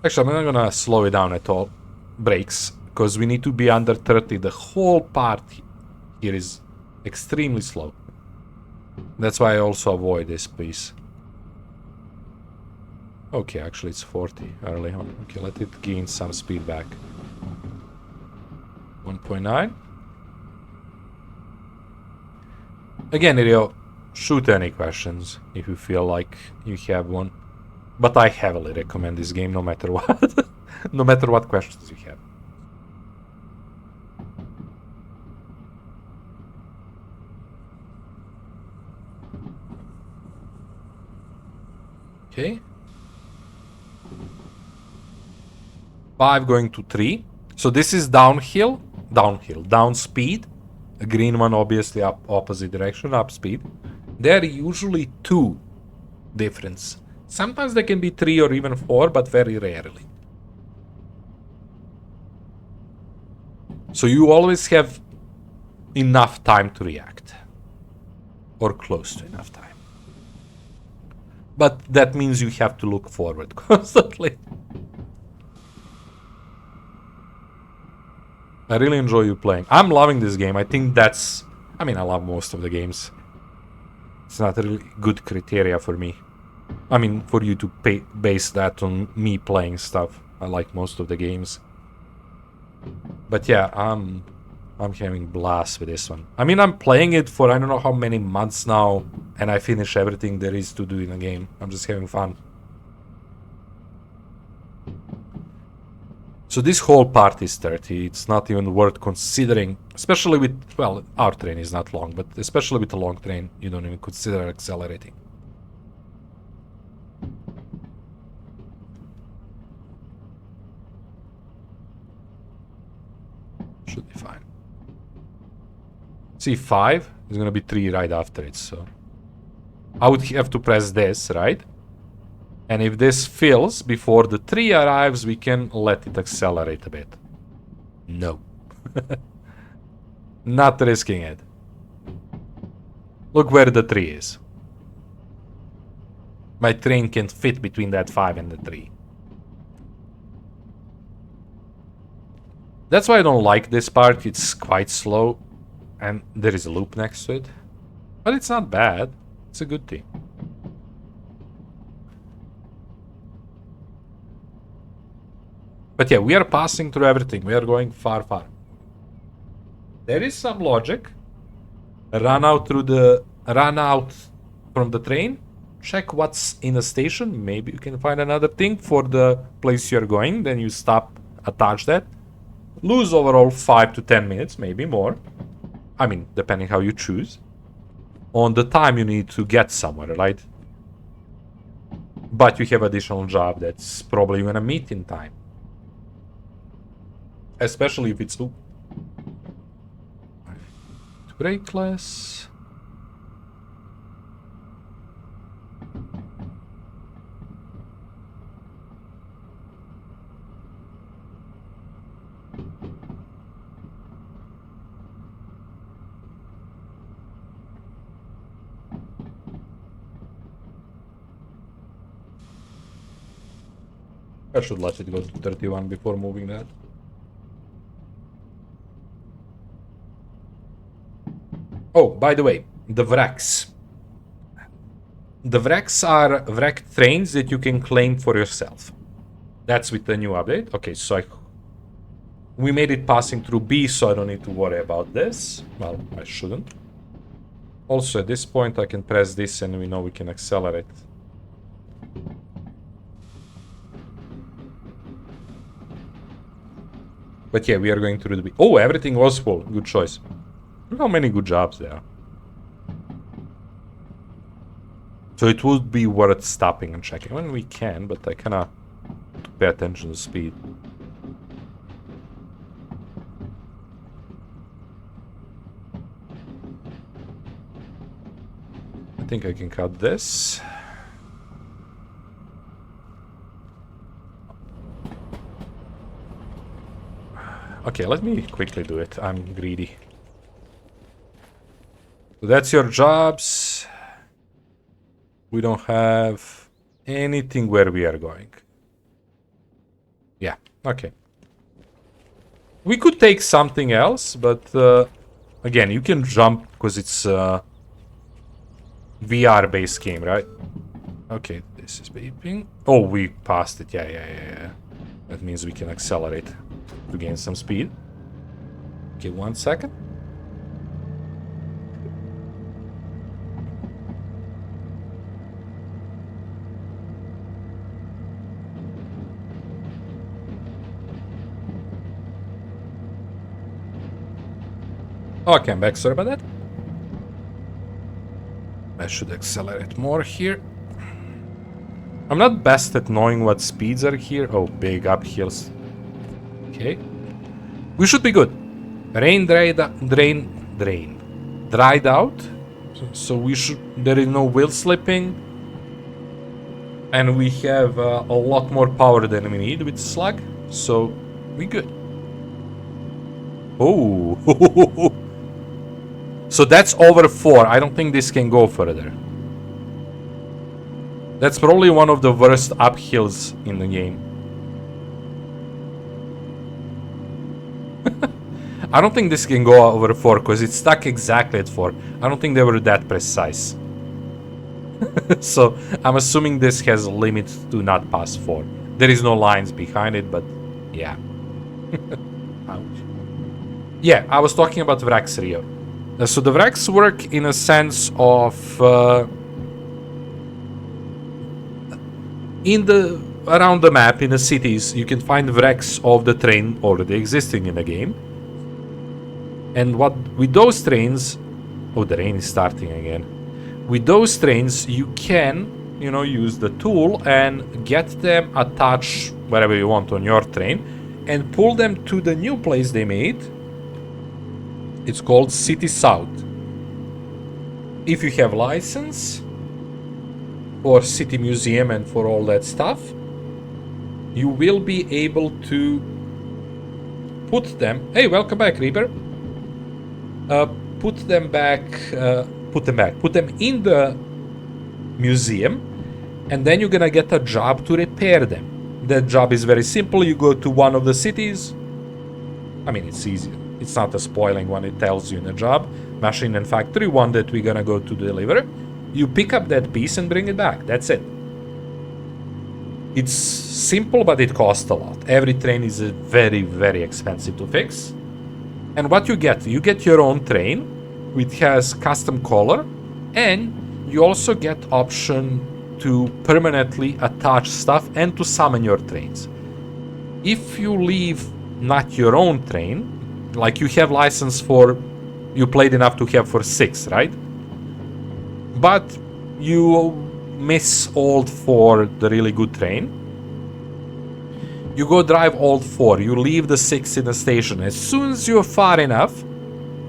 Actually, I'm not gonna slow it down at all. Brakes, because we need to be under 30. The whole part here is extremely slow. That's why I also avoid this piece. Okay, actually it's 40 early on. Okay, let it gain some speed back. 1.9. Again, Rio, shoot any questions if you feel like you have one. But I heavily recommend this game no matter what. No matter what questions you have. Okay. 5 going to 3. So this is downhill, down speed. A green one obviously up opposite direction, up speed. There are usually 2 difference. Sometimes there can be 3 or even 4, but very rarely. So you always have enough time to react. Or close to enough time. But that means you have to look forward constantly. I really enjoy you playing. I'm loving this game. I think that's... I mean, I love most of the games. It's not a really good criteria for me. I mean, for you to base that on me playing stuff. I like most of the games. But yeah, I'm having blast with this one. I mean, I'm playing it for I don't know how many months now, and I finish everything there is to do in a game. I'm just having fun. So this whole part is 30. It's not even worth considering, especially with, well, our train is not long, but especially with a long train, you don't even consider accelerating. Should be fine. See, 5 is gonna be 3 right after it, so... I would have to press this, right? And if this fills before the 3 arrives, we can let it accelerate a bit. No. Not risking it. Look where the 3 is. My train can't fit between that 5 and the 3. That's why I don't like this part. It's quite slow. And there is a loop next to it. But it's not bad. It's a good thing. But yeah, we are passing through everything. We are going far, far. There is some logic. Run out from the train. Check what's in the station. Maybe you can find another thing for the place you're going. Then you stop, attach that. Lose overall 5 to 10 minutes, maybe more. I mean, depending how you choose. On the time you need to get somewhere, right? But you have additional job that's probably gonna meet in time. Especially if it's loop. Brake less. I should let it go to 31 before moving that. Oh, by the way, the wrecks. The wrecks are wreck trains that you can claim for yourself. That's with the new update. Okay, so we made it passing through B, so I don't need to worry about this. Well, I shouldn't. Also, at this point, I can press this and we know we can accelerate. But yeah, we are going through the B. Oh, everything was full. Good choice. Look how many good jobs there are. So it would be worth stopping and checking. When we can, but I kinda pay attention to speed. I think I can cut this. Okay, let me quickly do it. I'm greedy. So that's your jobs. We don't have anything where we are going. Yeah, okay. We could take something else, but again, you can jump because it's VR-based game, right? Okay, this is beeping. Oh, we passed it. Yeah. That means we can accelerate to gain some speed. Okay, 1 second. Okay, I'm back. Sorry about that. I should accelerate more here. I'm not best at knowing what speeds are here. Oh, big uphills. Okay. We should be good. Rain dried out. So we should... There is no wheel slipping. And we have a lot more power than we need with slug. So we good. Oh. So that's over 4. I don't think this can go further. That's probably one of the worst uphills in the game. I don't think this can go over 4 because it's stuck exactly at 4. I don't think they were that precise. So I'm assuming this has a limit to not pass 4. There is no lines behind it, but yeah. Ouch. Yeah, I was talking about wrecks, Rio. So the wrecks work in a sense of around the map in the cities you can find wrecks of the train already existing in the game. And what with those trains, oh, the rain is starting again. With those trains you can, you know, use the tool and get them attached wherever you want on your train and pull them to the new place they made. It's called City South. If you have license for City Museum and for all that stuff, you will be able to put them... Hey, welcome back, Reaper. Put them in the museum, and then you're gonna get a job to repair them. That job is very simple. You go to one of the cities. I mean, it's easy. It's not a spoiling one, it tells you in the job. Machine and factory, one that we're gonna go to deliver. You pick up that piece and bring it back. That's it. It's simple, but it costs a lot. Every train is very, very expensive to fix. And what you get your own train, which has custom color, and you also get option to permanently attach stuff and to summon your trains. If you leave not your own train, like you have license for, you played enough to have for 6, right? But you miss old 4, the really good train. You go drive old 4, you leave the 6 in the station. As soon as you're far enough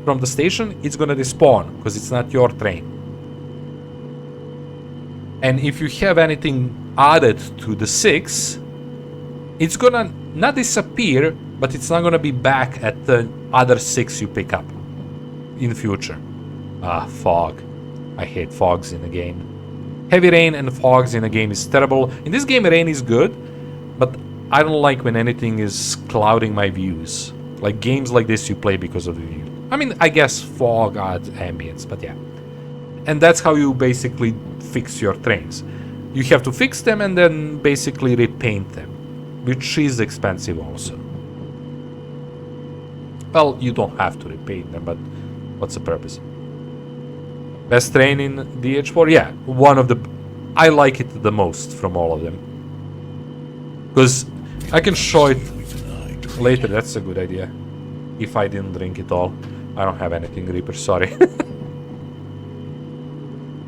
from the station, it's gonna despawn, because it's not your train. And if you have anything added to the 6, it's gonna not disappear, but it's not gonna be back at the other 6 you pick up in the future. Ah, fog. I hate fogs in the game. Heavy rain and fogs in a game is terrible. In this game, rain is good, but I don't like when anything is clouding my views. Like games like this you play because of the view. I mean, I guess fog adds ambience, but yeah. And that's how you basically fix your trains. You have to fix them and then basically repaint them, which is expensive also. Well, you don't have to repaint them, but what's the purpose? Best train in DH4? Yeah, one of the... I like it the most from all of them. Because I can show it later, that's a good idea. If I didn't drink it all. I don't have anything, Reaper, sorry.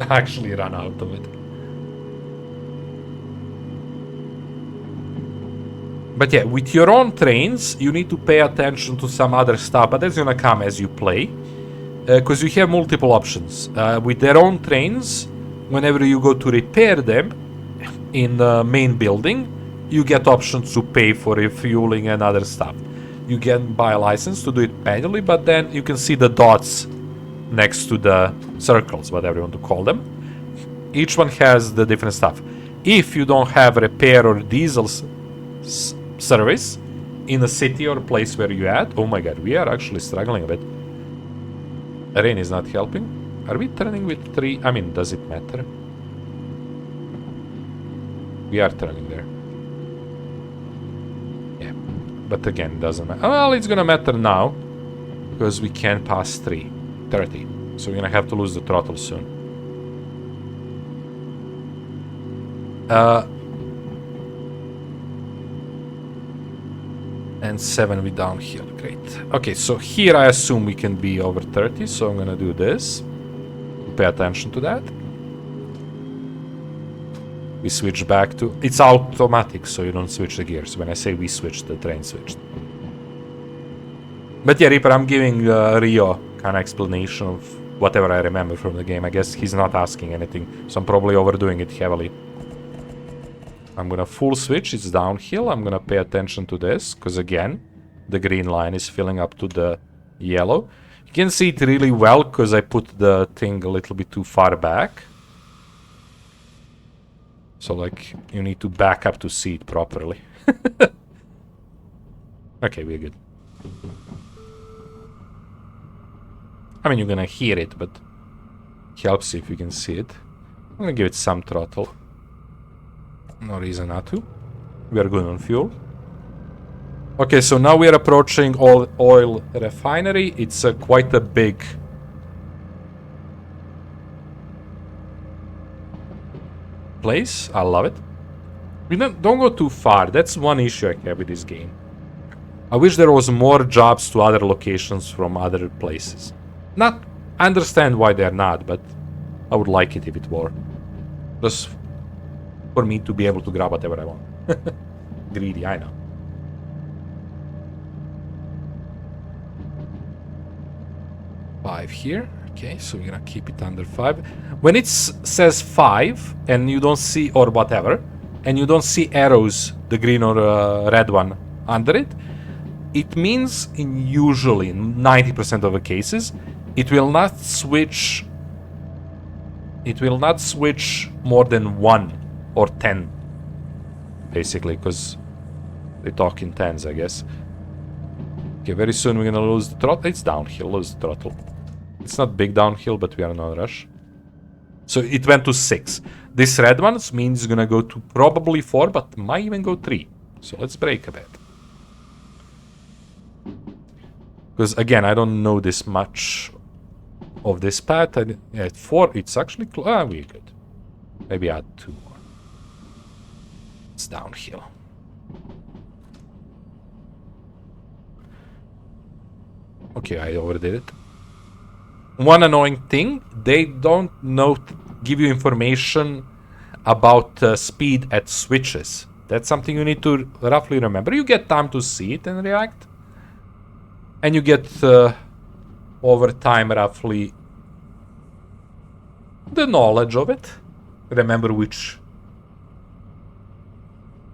I actually ran out of it. But yeah, with your own trains, you need to pay attention to some other stuff, but that's gonna come as you play. Because you have multiple options. With their own trains, whenever you go to repair them in the main building, you get options to pay for refueling and other stuff. You can buy a license to do it manually, but then you can see the dots next to the circles, whatever you want to call them. Each one has the different stuff. If you don't have repair or diesel service in a city or place where you're at. Oh my god, we are actually struggling a bit. Rain is not helping. Are we turning with 3? I mean, does it matter? We are turning there. Yeah, but again, it doesn't matter. Well, it's gonna matter now, because we can pass 30. So we're gonna have to lose the throttle soon. And 7 with downhill, great. Okay, so here I assume we can be over 30, so I'm gonna do this. Pay attention to that. We switch back to... It's automatic, so you don't switch the gears. When I say we switched, the train switched. But yeah, Reaper, I'm giving Rio kind of explanation of whatever I remember from the game. I guess he's not asking anything, so I'm probably overdoing it heavily. I'm gonna full switch, it's downhill. I'm gonna pay attention to this, because again, the green line is filling up to the yellow. You can see it really well, because I put the thing a little bit too far back. So, like, you need to back up to see it properly. Okay, we're good. I mean, you're gonna hear it, but it helps if you can see it. I'm gonna give it some throttle. No reason not to. We are good on fuel. Okay, so now we are approaching oil refinery. It's quite a big... place. I love it. We don't go too far. That's one issue I have with this game. I wish there was more jobs to other locations from other places. I understand why they're not, but I would like it if it were. Just for me to be able to grab whatever I want. Greedy, I know. Five here. Okay, so we're gonna keep it under 5. When it says 5 and you don't see, or whatever, and you don't see arrows, the green or red one under it, it means usually 90% of the cases, it will not switch. It will not switch more than 1 or 10, basically, because they talk in tens, I guess. Okay, very soon we're gonna lose the throttle. It's downhill, lose the throttle. It's not big downhill, but we are in a rush. So it went to 6. This red one means it's gonna go to probably 4, but might even go 3. So let's brake a bit. Because again, I don't know this much of this path. Yeah, at 4, it's actually we're good. Maybe add 2 more. It's downhill. Okay, I overdid it. One annoying thing, they don't give you information about speed at switches. That's something you need to roughly remember. You get time to see it and react. And you get over time roughly the knowledge of it. Remember which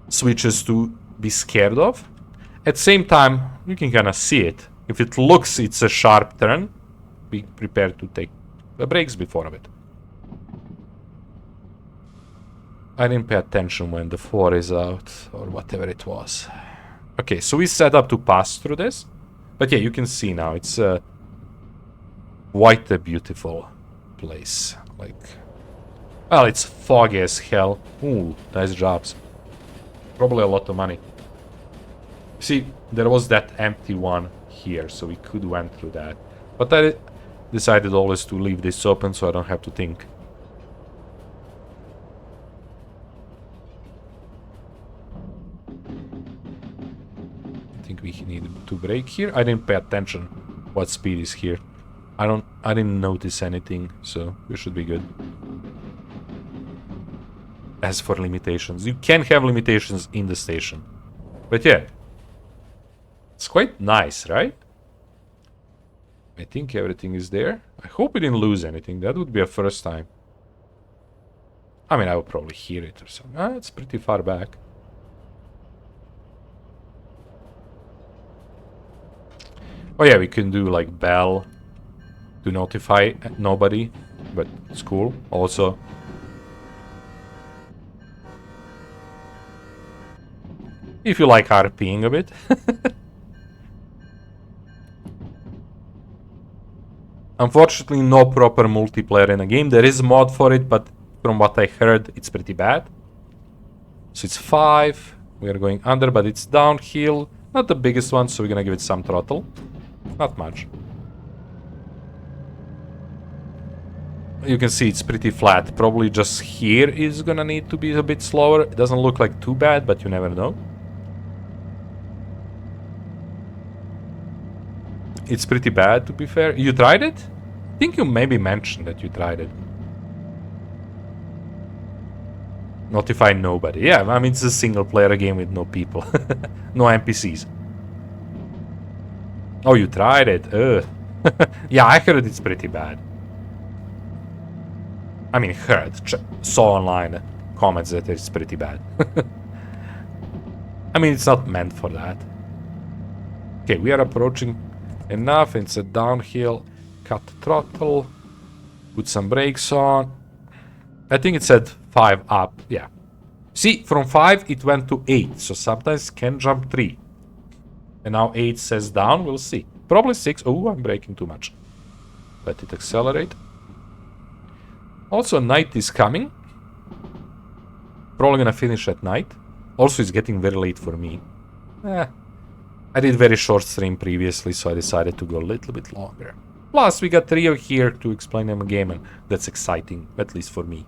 switches to be scared of. At the same time, you can kind of see it. If it looks it's a sharp turn, be prepared to take the brakes before of it. I didn't pay attention when the 4 is out, or whatever it was. Okay, so we set up to pass through this. But yeah, you can see now, it's quite a beautiful place. Like, well, it's foggy as hell. Ooh, nice jobs. Probably a lot of money. See, there was that empty one here, so we could went through that. But I decided always to leave this open so I don't have to think. I think we need to brake here. I didn't pay attention what speed is here. I didn't notice anything, so we should be good. As for limitations, you can have limitations in the station. But yeah, it's quite nice, right? I think everything is there. I hope we didn't lose anything. That would be a first time. I mean, I would probably hear it or something. Ah, it's pretty far back. Oh yeah, we can do like bell to notify nobody, but it's cool. Also, If you like RPing a bit. Unfortunately, no proper multiplayer in the game. There is a mod for it, but from what I heard, it's pretty bad. So it's 5. We are going under, but it's downhill. Not the biggest one, so we're gonna give it some throttle. Not much. You can see it's pretty flat. Probably just here is gonna need to be a bit slower. It doesn't look like too bad, but you never know. It's pretty bad, to be fair. You tried it? I think you maybe mentioned that you tried it. Notify nobody. Yeah, I mean, it's a single-player game with no people. No NPCs. Oh, you tried it? Ugh. Yeah, I heard it's pretty bad. I mean, heard. Saw online comments that it's pretty bad. I mean, it's not meant for that. Okay, we are approaching enough. It's a downhill. Cut the throttle. Put some brakes on. I think it said 5 up. Yeah. See, from 5 it went to 8. So sometimes can jump 3. And now 8 says down. We'll see. Probably 6. Oh, I'm braking too much. Let it accelerate. Also, night is coming. Probably gonna finish at night. Also, it's getting very late for me. I did very short stream previously, so I decided to go a little bit longer. Plus, we got Rio here to explain him a game, and that's exciting, at least for me.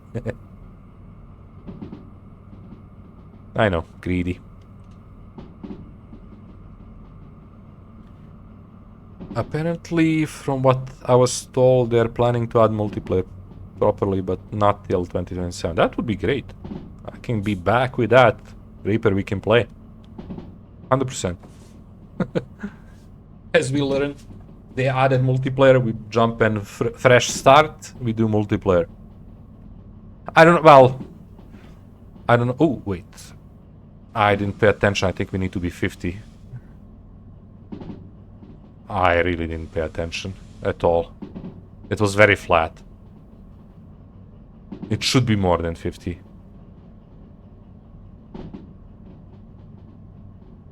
I know, greedy. Apparently, from what I was told, they're planning to add multiplayer properly, but not till 2027. That would be great. I can be back with that. Reaper, we can play. 100%. As we learned, they added multiplayer. We jump and fresh start. We do multiplayer. I don't know. Well, I don't know. Oh, wait. I didn't pay attention. I think we need to be 50. I really didn't pay attention at all. It was very flat. It should be more than 50.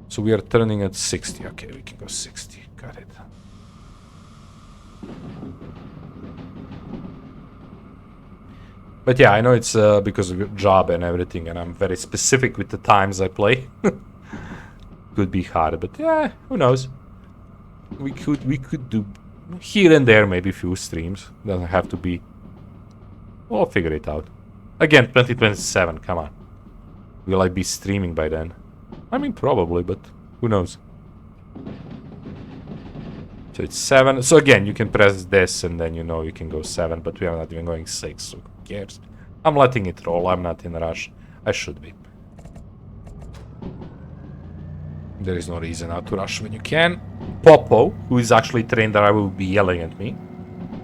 So we are turning at 60. Okay, we can go 60. Got it. But yeah, I know it's because of your job and everything, and I'm very specific with the times I play. Could be hard, but yeah, who knows? We could do here and there maybe a few streams. Doesn't have to be. We'll figure it out. Again, 2027. Come on. Will I be streaming by then? I mean, probably, but who knows? So it's 7. So again, you can press this and then you know you can go 7, but we are not even going 6, so who cares? I'm letting it roll. I'm not in a rush. I should be. There is no reason not to rush when you can. Popo, who is actually trained that I will be yelling at me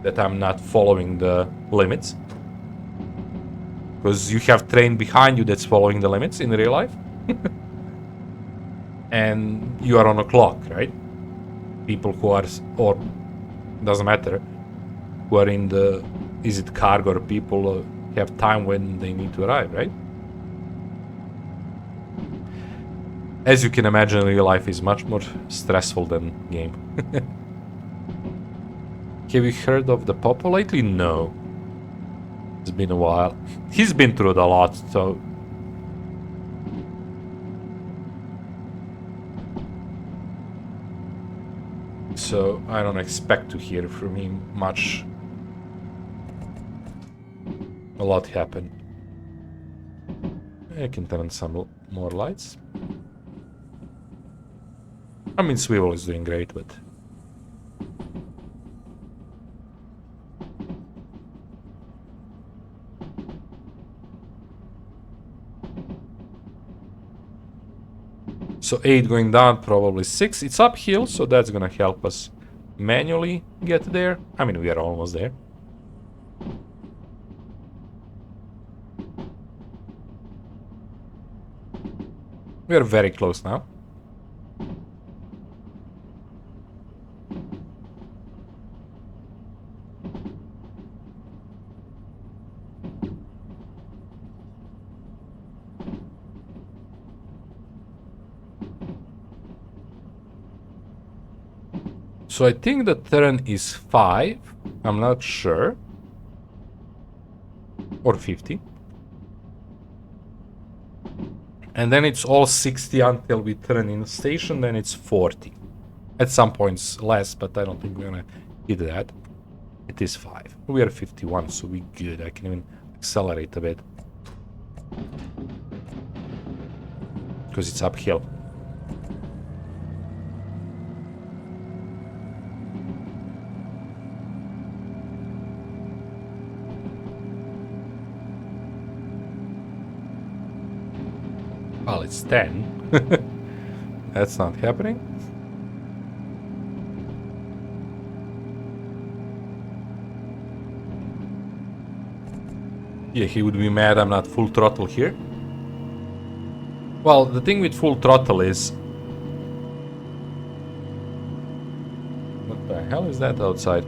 that I'm not following the limits. Because you have trained behind you that's following the limits in real life. And you are on a clock, right? People who are, or doesn't matter, who are in the, is it cargo or people have time when they need to arrive, right? As you can imagine, real life is much more stressful than game. Have you heard of the Popo lately? No. It's been a while. He's been through it a lot, so... So, I don't expect to hear from him much. A lot happened. I can turn on some more lights. I mean, Swivel is doing great, but... So 8 going down, probably 6. It's uphill, so that's gonna help us manually get there. I mean, we are almost there. We are very close now. So I think the turn is 5. I'm not sure. Or 50. And then it's all 60 until we turn in the station, then it's 40. At some points less, but I don't think we're gonna hit that. It is 5. We are 51, so we're good. I can even accelerate a bit. Because it's uphill. Well, it's 10. That's not happening. Yeah, he would be mad I'm not full throttle here. Well, the thing with full throttle is... What the hell is that outside?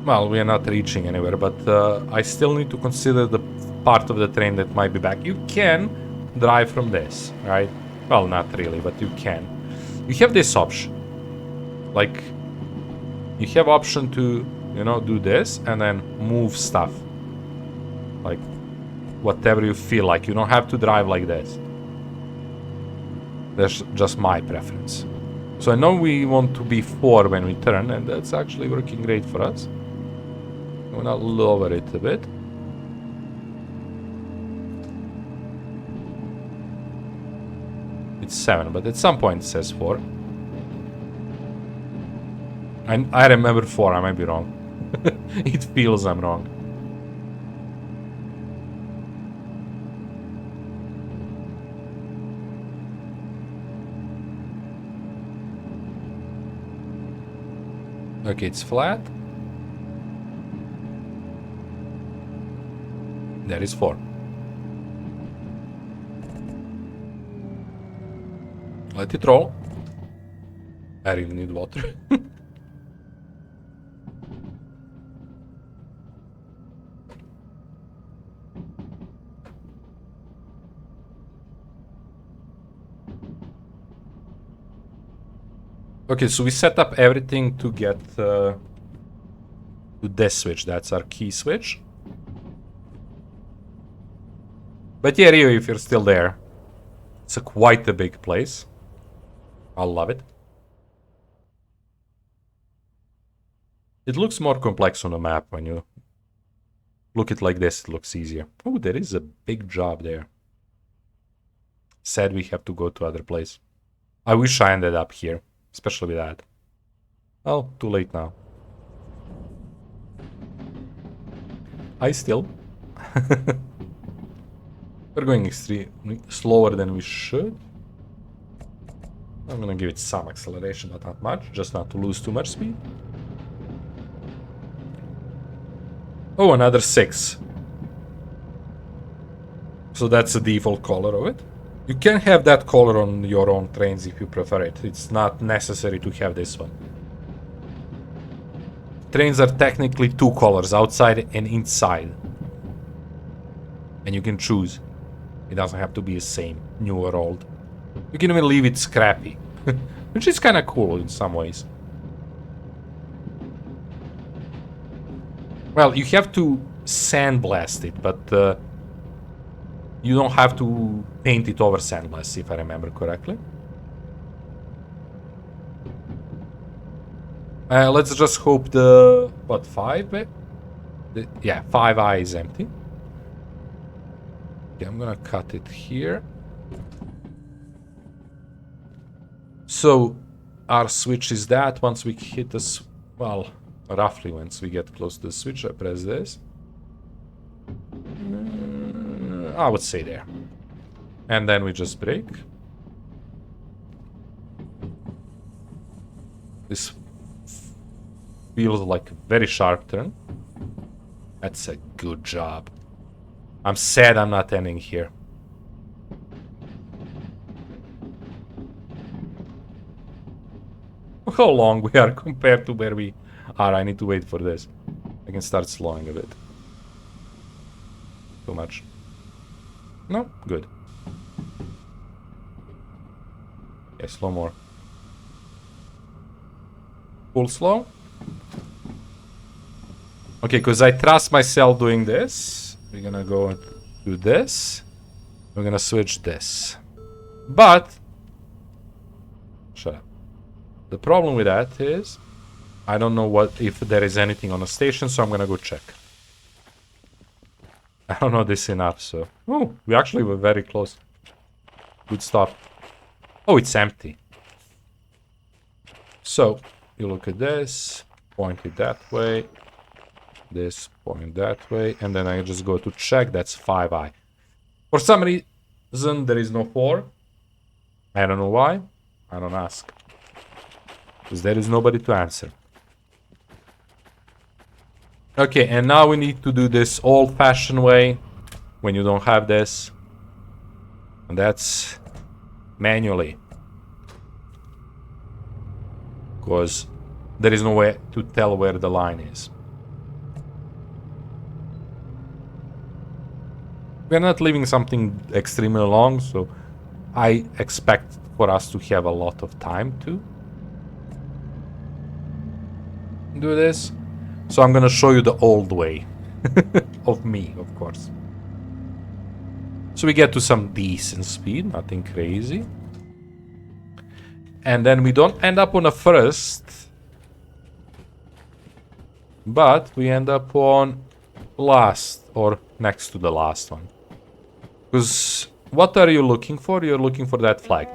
Well, we are not reaching anywhere, but I still need to consider the part of the train that might be back. You can drive from this, right? Well, not really, but you can. You have this option. Like, you have option to, you know, do this and then move stuff. Like, whatever you feel like. You don't have to drive like this. That's just my preference. So I know we want to be 4 when we turn, and that's actually working great for us. I'm gonna lower it a bit. It's 7, but at some point it says 4. I remember 4, I might be wrong. It feels I'm wrong. Okay, it's flat. That is 4. Let it roll. I really need water. Okay, so we set up everything to get to this switch. That's our key switch. But yeah, Rio, if you're still there, it's quite a big place. I love it. It looks more complex on the map when you look it like this. It looks easier. Oh, there is a big job there. Sad we have to go to other place. I wish I ended up here, especially with that. Oh, too late now. I still. We're going extremely slower than we should. I'm gonna give it some acceleration, but not much, just not to lose too much speed. Oh, another 6. So that's the default color of it. You can have that color on your own trains if you prefer it. It's not necessary to have this one. Trains are technically 2 colors, outside and inside. And you can choose. It doesn't have to be the same, new or old. You can even leave it scrappy, which is kind of cool in some ways. Well, you have to sandblast it, but you don't have to paint it over sandblast, if I remember correctly. Let's just hope the... what, 5? Yeah, 5i is empty. Okay, I'm gonna cut it here. So, our switch is that. Once we hit this... well, roughly once we get close to the switch, I press this. I would say there. And then we just brake. This feels like a very sharp turn. That's a good job. I'm sad I'm not ending here. How long we are compared to where we are. I need to wait for this. I can start slowing a bit. Too much. No? Good. Okay, slow more. Full slow. Okay, because I trust myself doing this. We're gonna go and do this. We're gonna switch this. But shut up. The problem with that is I don't know what if there is anything on the station, so I'm gonna go check. I don't know this enough, so... Oh, we actually were very close. Good start. Oh, it's empty. So, you look at this, point it that way, this, point that way, and then I just go to check, that's 5i. For some reason, there is no 4. I don't know why. I don't ask. Because there is nobody to answer. Okay, and now we need to do this old-fashioned way, when you don't have this. And that's manually. Because there is no way to tell where the line is. We're not leaving something extremely long, so I expect for us to have a lot of time to do this. So I'm gonna show you the old way of me, of course. So we get to some decent speed, nothing crazy. And then we don't end up on a first, but we end up on last, or next to the last one. Because what are you looking for? You're looking for that flag.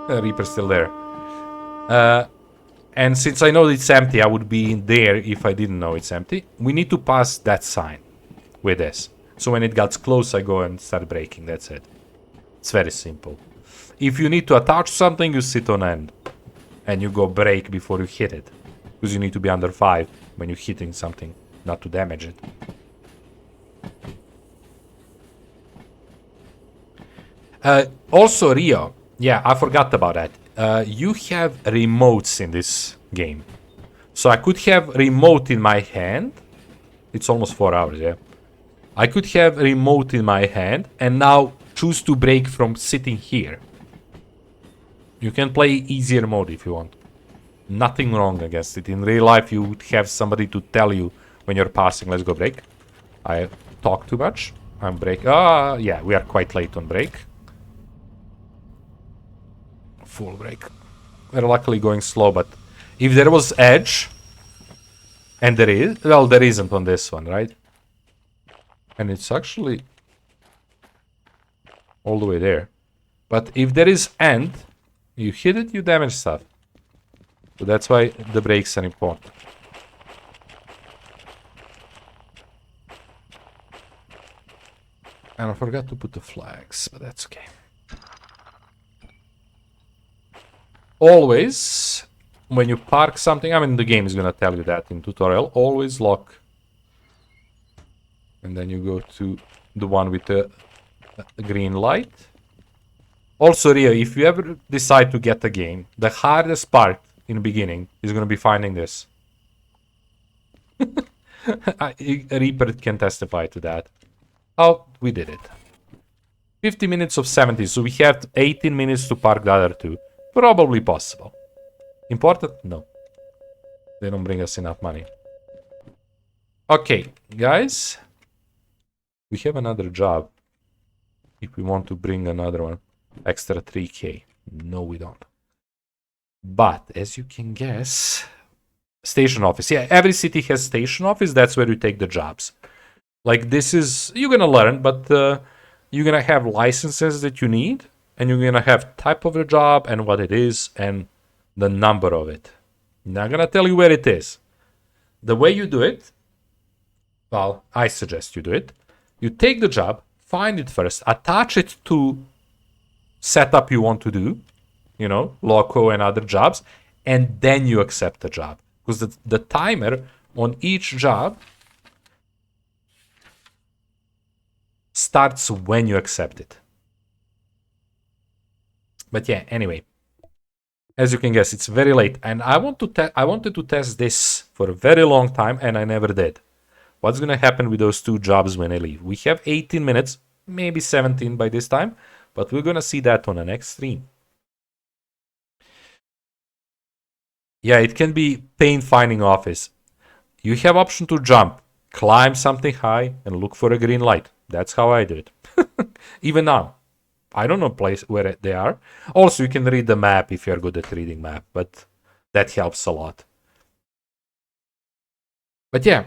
Reaper's still there. And since I know it's empty, I would be in there if I didn't know it's empty. We need to pass that sign with this. So when it gets close, I go and start braking. That's it. It's very simple. If you need to attach something, you sit on end. And you go brake before you hit it. Because you need to be under 5 when you're hitting something, not to damage it. Also, Rio. Yeah, I forgot about that. You have remotes in this game. So I could have remote in my hand. It's almost 4 hours, yeah. I could have remote in my hand and now choose to brake from sitting here. You can play easier mode if you want. Nothing wrong against it. In real life, you would have somebody to tell you when you're passing, let's go brake. I talk too much. I'm brake. Yeah, we are quite late on brake. Full brake. We're luckily going slow, but if there was edge, and there is, well, there isn't on this one, right? And it's actually all the way there. But if there is end, you hit it, you damage stuff. So that's why the brakes are important. And I forgot to put the flags, but that's okay. Always, when you park something, I mean, the game is gonna tell you that in tutorial, always lock. And then you go to the one with the green light. Also, Rio, if you ever decide to get a game, the hardest part in the beginning is gonna be finding this. Reaper can testify to that. Oh, we did it. 50 minutes of 70, so we have 18 minutes to park the other two. Probably possible. Important? No. They don't bring us enough money. Okay, guys. We have another job. If we want to bring another one. Extra 3k. No, we don't. But, as you can guess... Station office. Yeah, every city has station office. That's where you take the jobs. Like, this is... You're gonna learn, but you're gonna have licenses that you need. And you're gonna have type of the job and what it is and the number of it. I'm not gonna tell you where it is. The way you do it, well, I suggest you do it. You take the job, find it first, attach it to setup you want to do, you know, loco and other jobs, and then you accept the job. Because the timer on each job starts when you accept it. But yeah, anyway, as you can guess, it's very late, and I wanted to test this for a very long time, and I never did. What's gonna happen with those two jobs when I leave? We have 18 minutes, maybe 17 by this time, but we're gonna see that on the next stream. Yeah, it can be pain finding office. You have option to jump, climb something high, and look for a green light. That's how I do it. Even now. I don't know place where they are. Also, you can read the map if you're good at reading map, but that helps a lot. But yeah,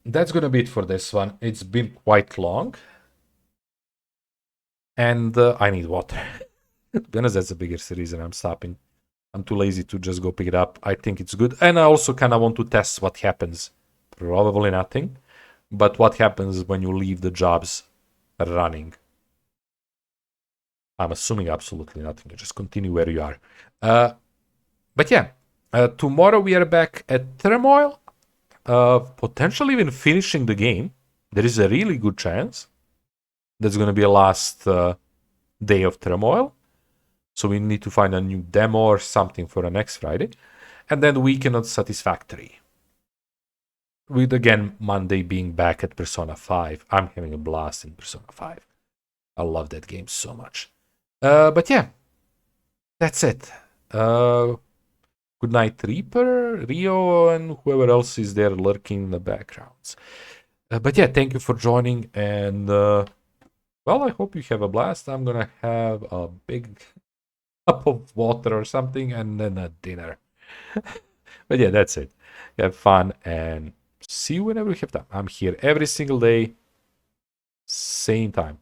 that's gonna be it for this one. It's been quite long. And I need water. To be honest, that's the biggest reason I'm stopping. I'm too lazy to just go pick it up. I think it's good. And I also kind of want to test what happens. Probably nothing. But what happens when you leave the jobs running? I'm assuming absolutely nothing. You just continue where you are. But yeah, tomorrow we are back at Turmoil. Potentially even finishing the game. There is a really good chance. That's going to be a last day of Turmoil. So we need to find a new demo or something for the next Friday. And then Weekend on Satisfactory. With again Monday being back at Persona 5. I'm having a blast in Persona 5. I love that game so much. But yeah, that's it. Good night, Reaper, Rio, and whoever else is there lurking in the backgrounds. But yeah, thank you for joining. And well, I hope you have a blast. I'm gonna have a big cup of water or something, and then a dinner. But yeah, that's it. Have fun and see you whenever you have time. I'm here every single day, same time.